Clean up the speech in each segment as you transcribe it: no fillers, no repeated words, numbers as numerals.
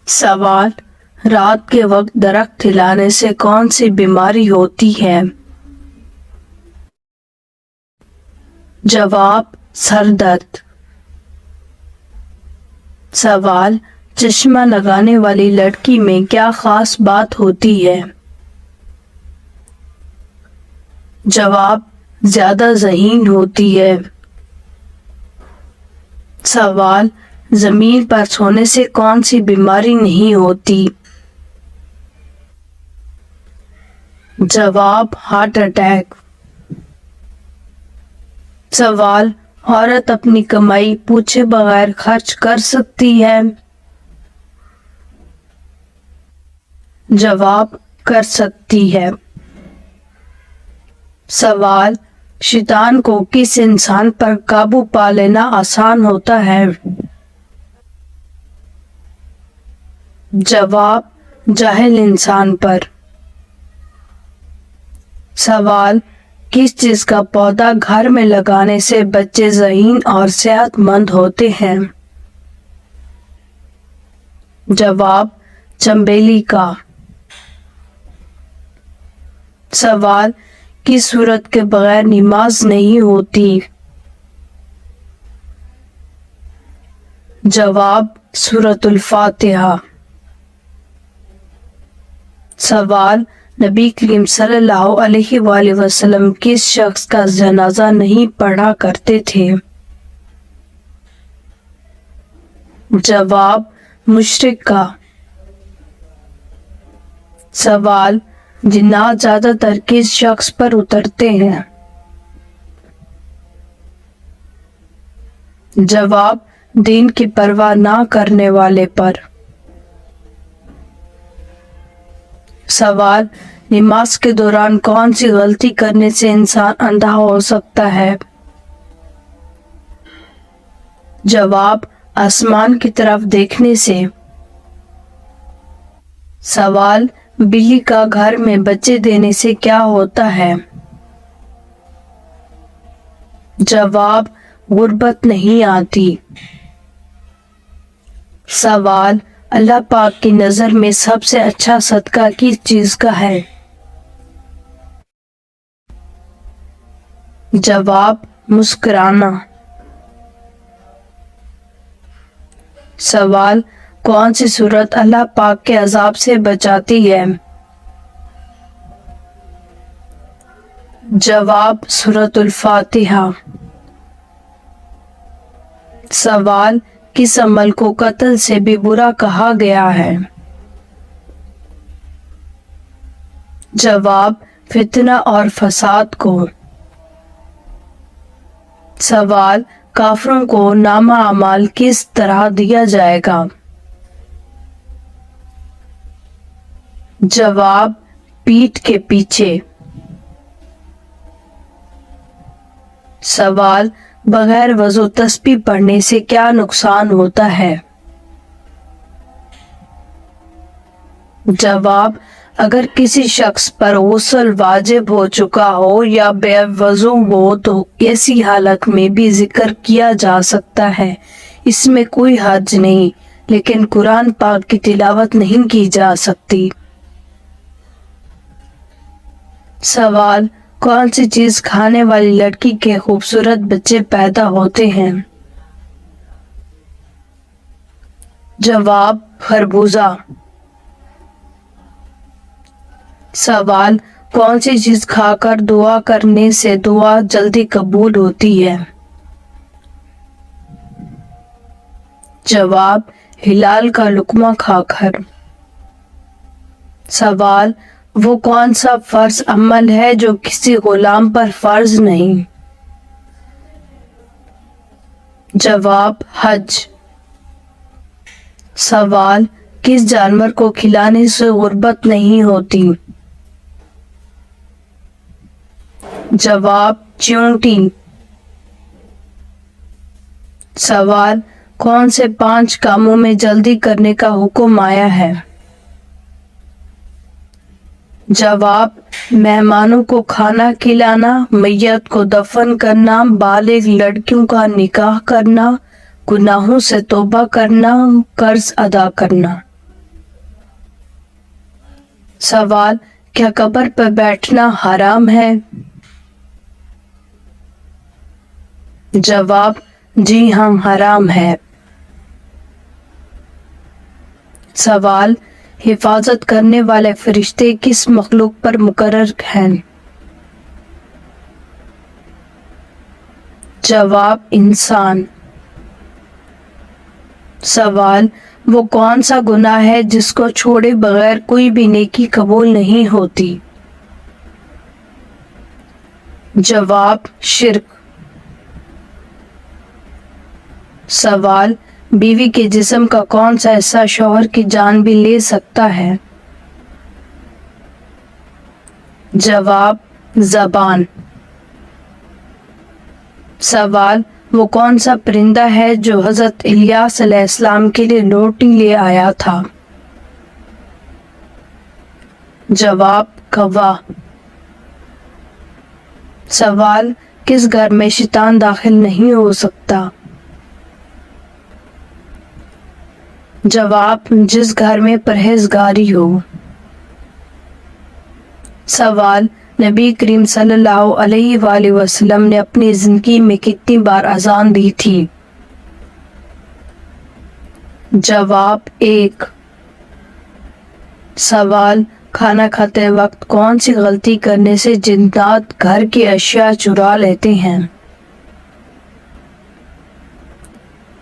سوال: رات کے وقت درخت ہلانے سے کون سی بیماری ہوتی ہے؟ جواب: سر درد۔ سوال: چشمہ لگانے والی لڑکی میں کیا خاص بات ہوتی ہے؟ جواب: زیادہ ذہین ہوتی ہے۔ سوال: زمین پر سونے سے کون سی بیماری نہیں ہوتی؟ جواب: ہارٹ اٹیک۔ سوال: عورت اپنی کمائی پوچھے بغیر خرچ کر سکتی ہے؟ جواب: کر سکتی ہے۔ سوال: شیطان کو کس انسان پر قابو پا لینا آسان ہوتا ہے؟ جواب: جاہل انسان پر۔ سوال: کس چیز کا پودا گھر میں لگانے سے بچے ذہین اور صحت مند ہوتے ہیں؟ جواب: چنبیلی کا۔ سوال: کس سورت کے بغیر نماز نہیں ہوتی؟ جواب: سورۃ الفاتحہ۔ سوال: نبی کریم صلی اللہ علیہ وآلہ وسلم کس شخص کا جنازہ نہیں پڑھا کرتے تھے؟ جواب: مشرک کا۔ سوال: جنات زیادہ تر کس شخص پر اترتے ہیں؟ جواب: دین کی پرواہ نہ کرنے والے پر۔ سوال: نماز کے دوران کون سی غلطی کرنے سے انسان اندھا ہو سکتا ہے؟ جواب: آسمان کی طرف دیکھنے سے۔ سوال: بلی کا گھر میں بچے دینے سے کیا ہوتا ہے؟ جواب: غربت نہیں آتی۔ سوال: اللہ پاک کی نظر میں سب سے اچھا صدقہ کس چیز کا ہے؟ جواب: مسکرانا۔ سوال: کون سی سورت اللہ پاک کے عذاب سے بچاتی ہے؟ جواب: سورۃ الفاتحہ۔ سوال: کس عمل کو قتل سے بھی برا کہا گیا ہے؟ جواب: فتنہ اور فساد کو۔ سوال: کافروں کو نامہ اعمال کس طرح دیا جائے گا؟ جواب: پیٹھ کے پیچھے۔ سوال: بغیر وضو تسبیح پڑھنے سے کیا نقصان ہوتا ہے؟ جواب: اگر کسی شخص پر غسل واجب ہو چکا ہو یا بے وضو ہو تو ایسی حالت میں بھی ذکر کیا جا سکتا ہے، اس میں کوئی حرج نہیں، لیکن قرآن پاک کی تلاوت نہیں کی جا سکتی۔ سوال: کون سی چیز کھانے والی لڑکی کے خوبصورت بچے پیدا ہوتے ہیں؟ جواب: خربوزہ۔ سوال: کون سی چیز کھا کر دعا کرنے سے دعا جلدی قبول ہوتی ہے؟ جواب: ہلال کا لقمہ کھا کر۔ سوال: وہ کون سا فرض عمل ہے جو کسی غلام پر فرض نہیں؟ جواب: حج۔ سوال: کس جانور کو کھلانے سے غربت نہیں ہوتی؟ جواب: چیونٹی۔ سوال: کون سے 5 کاموں میں جلدی کرنے کا حکم آیا ہے؟ جواب: مہمانوں کو کھانا کھلانا، میت کو دفن کرنا، بالغ لڑکیوں کا نکاح کرنا، گناہوں سے توبہ کرنا، قرض ادا کرنا۔ سوال، کیا قبر پر بیٹھنا حرام ہے؟ جواب، جی ہاں حرام ہے۔ سوال، حفاظت کرنے والے فرشتے کس مخلوق پر مقرر ہیں؟ جواب، انسان۔ سوال، وہ کون سا گناہ ہے جس کو چھوڑے بغیر کوئی بھی نیکی قبول نہیں ہوتی؟ جواب، شرک۔ سوال، بیوی کے جسم کا کون سا حصہ شوہر کی جان بھی لے سکتا ہے؟ جواب، زبان۔ سوال، وہ کون سا پرندہ ہے جو حضرت الیاس علیہ السلام کے لیے روٹی لے آیا تھا؟ جواب، کوا۔ سوال، کس گھر میں شیطان داخل نہیں ہو سکتا؟ جواب، جس گھر میں پرہیزگاری ہو۔ سوال، نبی کریم صلی اللہ علیہ وآلہ وسلم نے اپنی زندگی میں کتنی بار اذان دی تھی؟ جواب، 1۔ سوال، کھانا کھاتے وقت کون سی غلطی کرنے سے جنات گھر کی اشیاء چرا لیتے ہیں؟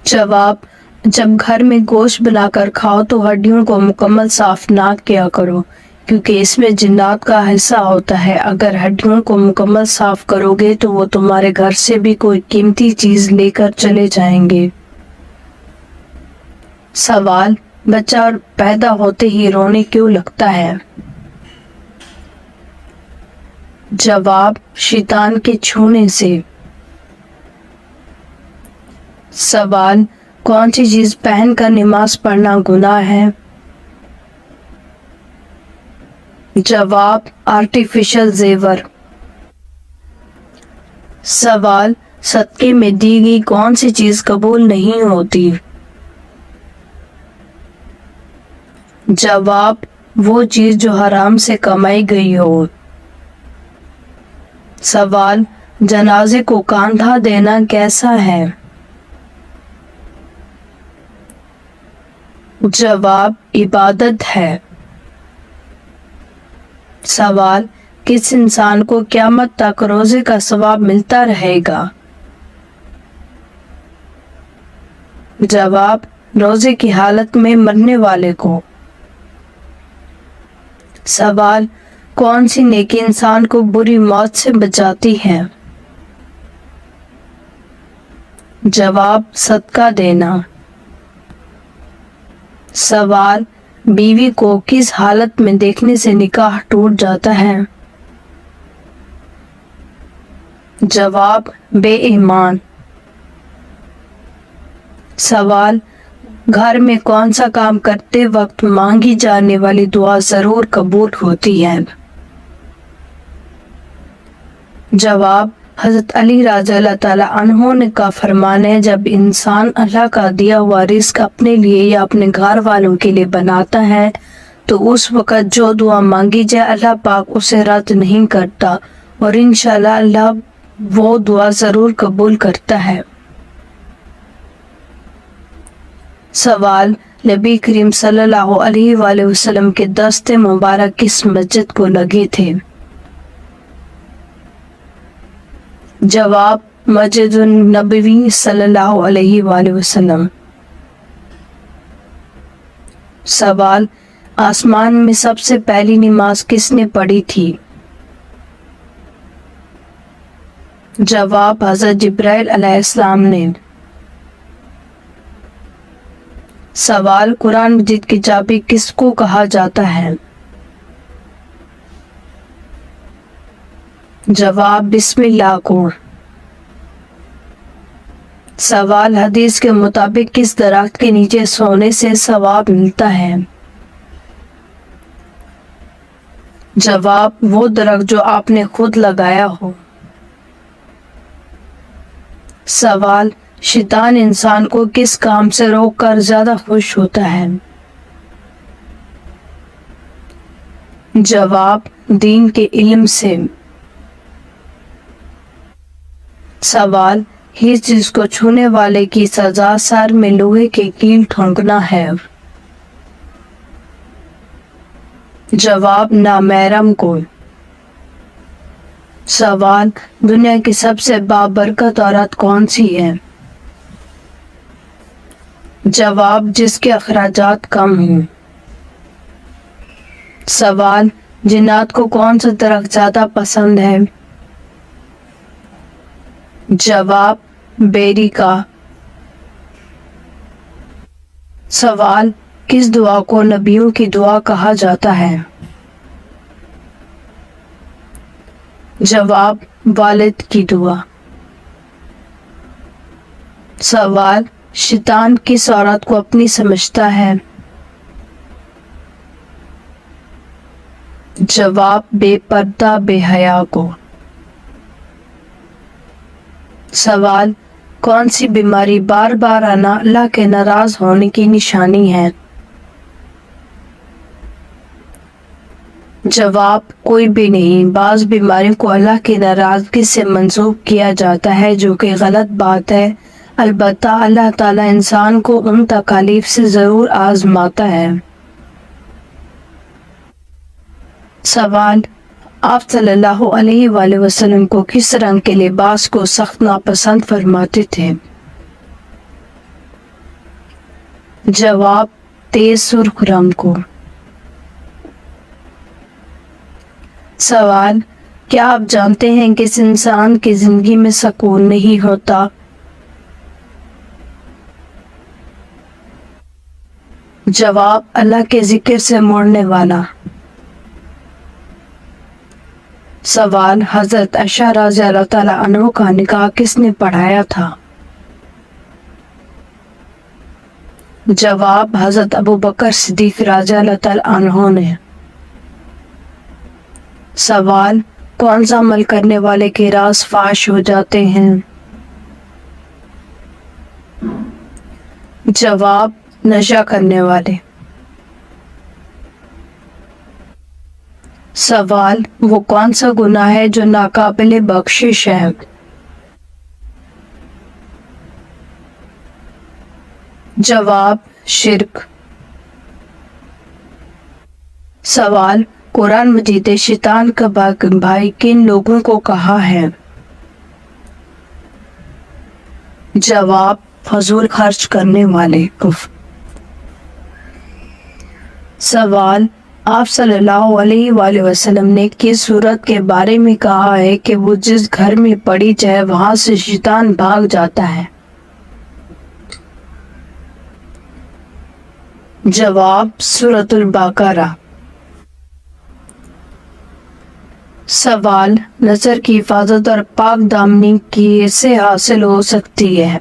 جواب، جب گھر میں گوشت بنا کر کھاؤ تو ہڈیوں کو مکمل صاف نہ کیا کرو، کیونکہ اس میں جنات کا حصہ ہوتا ہے۔ اگر ہڈیوں کو مکمل صاف کرو گے تو وہ تمہارے گھر سے بھی کوئی قیمتی چیز لے کر چلے جائیں گے۔ سوال، بچہ پیدا ہوتے ہی رونے کیوں لگتا ہے؟ جواب، شیطان کے چھونے سے۔ سوال، کون سی چیز پہن کر نماز پڑھنا گناہ ہے؟ جواب، آرٹیفیشل زیور۔ سوال، صدقے میں دی گئی کون سی چیز قبول نہیں ہوتی؟ جواب، وہ چیز جو حرام سے کمائی گئی ہو۔ سوال، جنازے کو کاندھا دینا کیسا ہے؟ جواب، عبادت ہے۔ سوال، کس انسان کو قیامت تک روزے کا ثواب ملتا رہے گا؟ جواب، روزے کی حالت میں مرنے والے کو۔ سوال، کون سی نیکی انسان کو بری موت سے بچاتی ہے؟ جواب، صدقہ دینا۔ سوال، بیوی کو کس حالت میں دیکھنے سے نکاح ٹوٹ جاتا ہے؟ جواب، بے ایمان۔ سوال، گھر میں کون سا کام کرتے وقت مانگی جانے والی دعا ضرور قبول ہوتی ہے؟ جواب، حضرت علی رضی اللہ تعالیٰ عنہ کا فرمان ہے، جب انسان اللہ کا دیا ہوا رزق اپنے لیے یا اپنے گھر والوں کے لیے بناتا ہے تو اس وقت جو دعا مانگی جائے اللہ پاک اسے رد نہیں کرتا، اور انشاءاللہ اللہ وہ دعا ضرور قبول کرتا ہے۔ سوال، نبی کریم صلی اللہ علیہ وآلہ وسلم کے دست مبارک کس مسجد کو لگے تھے؟ جواب، مسجد النبوی صلی اللہ علیہ وآلہ وسلم۔ سوال، آسمان میں سب سے پہلی نماز کس نے پڑھی تھی؟ جواب، حضرت جبرائیل علیہ السلام نے۔ سوال، قرآن مجید کی چابی کس کو کہا جاتا ہے؟ جواب، بسم اللہ کو۔ سوال، حدیث کے مطابق کس درخت کے نیچے سونے سے ثواب ملتا ہے؟ جواب، وہ درخت جو آپ نے خود لگایا ہو۔ سوال، شیطان انسان کو کس کام سے روک کر زیادہ خوش ہوتا ہے؟ جواب دین کے علم سے۔ سوال ہی چیز کو چھونے والے کی سزا سر میں لوہے کی کیل ٹھونکنا ہے۔ جواب نامحرم کو۔ سوال دنیا کی سب سے بابرکت عورت کون سی ہے؟ جواب جس کے اخراجات کم ہوں۔ سوال جنات کو کون سا درخت زیادہ پسند ہے؟ جواب بیری کا۔ سوال کس دعا کو نبیوں کی دعا کہا جاتا ہے؟ جواب والد کی دعا۔ سوال شیطان کس عورت کو اپنی سمجھتا ہے؟ جواب بے پردہ بے حیا کو۔ سوال کون سی بیماری بار بار آنا اللہ کے ناراض ہونے کی نشانی ہے؟ جواب کوئی بھی نہیں، بعض بیماریوں کو اللہ کی ناراضگی سے منسوب کیا جاتا ہے جو کہ غلط بات ہے، البتہ اللہ تعالیٰ انسان کو ان تکالیف سے ضرور آزماتا ہے۔ سوال آپ صلی اللہ علیہ وآلہ وسلم کو کس رنگ کے لباس کو سخت ناپسند فرماتے تھے؟ جواب تیز سرخ رنگ کو۔ سوال کیا آپ جانتے ہیں کہ اس انسان کی زندگی میں سکون نہیں ہوتا؟ جواب اللہ کے ذکر سے موڑنے والا۔ سوال حضرت عائشہ رضی اللہ تعالیٰ عنہ کا نکاح کس نے پڑھایا تھا؟ جواب حضرت ابو بکر صدیق رضی اللہ تعالیٰ عنہ نے۔ سوال کون سا عمل کرنے والے کے راز فاش ہو جاتے ہیں؟ جواب نشہ کرنے والے۔ سوال وہ کون سا گناہ ہے جو ناقابل بخشش ہے؟ جواب شرک۔ سوال قرآن مجید شیطان کا بھائی کن لوگوں کو کہا ہے؟ جواب فضول خرچ کرنے والے۔ سوال آپ صلی اللہ علیہ وآلہ وسلم نے کس صورت کے بارے میں کہا ہے کہ وہ جس گھر میں پڑی جائے وہاں سے شیطان بھاگ جاتا ہے؟ جواب سورۃ البقرہ۔ سوال نظر کی حفاظت اور پاک دامنی کیسے حاصل ہو سکتی ہے؟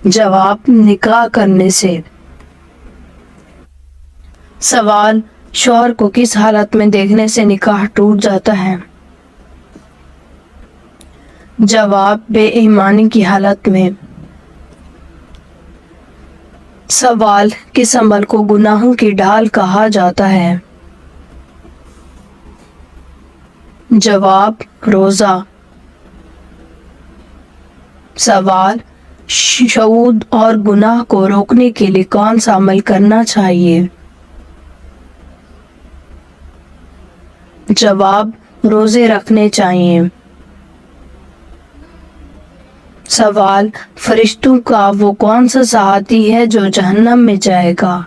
جواب نکاح کرنے سے۔ سوال شوہر کو کس حالت میں دیکھنے سے نکاح ٹوٹ جاتا ہے؟ جواب بے ایمانی کی حالت میں۔ سوال کس عمل کو گناہوں کی ڈھال کہا جاتا ہے؟ جواب روزہ۔ سوال شعود اور گناہ کو روکنے کے لیے کون سا عمل کرنا چاہیے؟ جواب روزے رکھنے چاہیے۔ سوال فرشتوں کا وہ کون سا ساتھی ہے جو جہنم میں جائے گا؟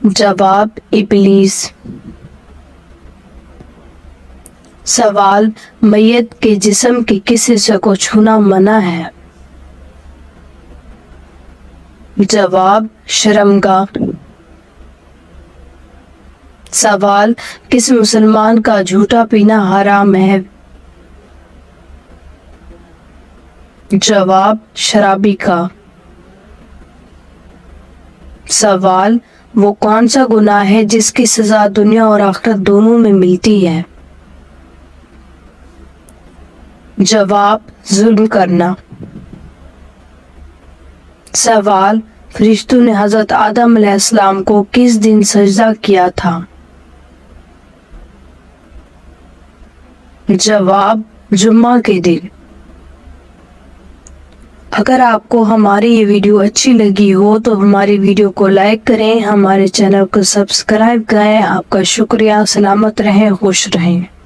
جواب ابلیس۔ سوال میت کے جسم کے کس حصے کو چھونا منع ہے؟ جواب شرمگاہ۔ سوال کس مسلمان کا جھوٹا پینا حرام ہے؟ جواب شرابی کا۔ سوال وہ کون سا گناہ ہے جس کی سزا دنیا اور آخرت دونوں میں ملتی ہے؟ جواب ظلم کرنا۔ سوال فرشتوں نے حضرت آدم علیہ السلام کو کس دن سجدہ کیا تھا؟ جواب جمعہ کے دن۔ اگر آپ کو ہماری یہ ویڈیو اچھی لگی ہو تو ہماری ویڈیو کو لائک کریں، ہمارے چینل کو سبسکرائب کریں۔ آپ کا شکریہ، سلامت رہیں، خوش رہیں۔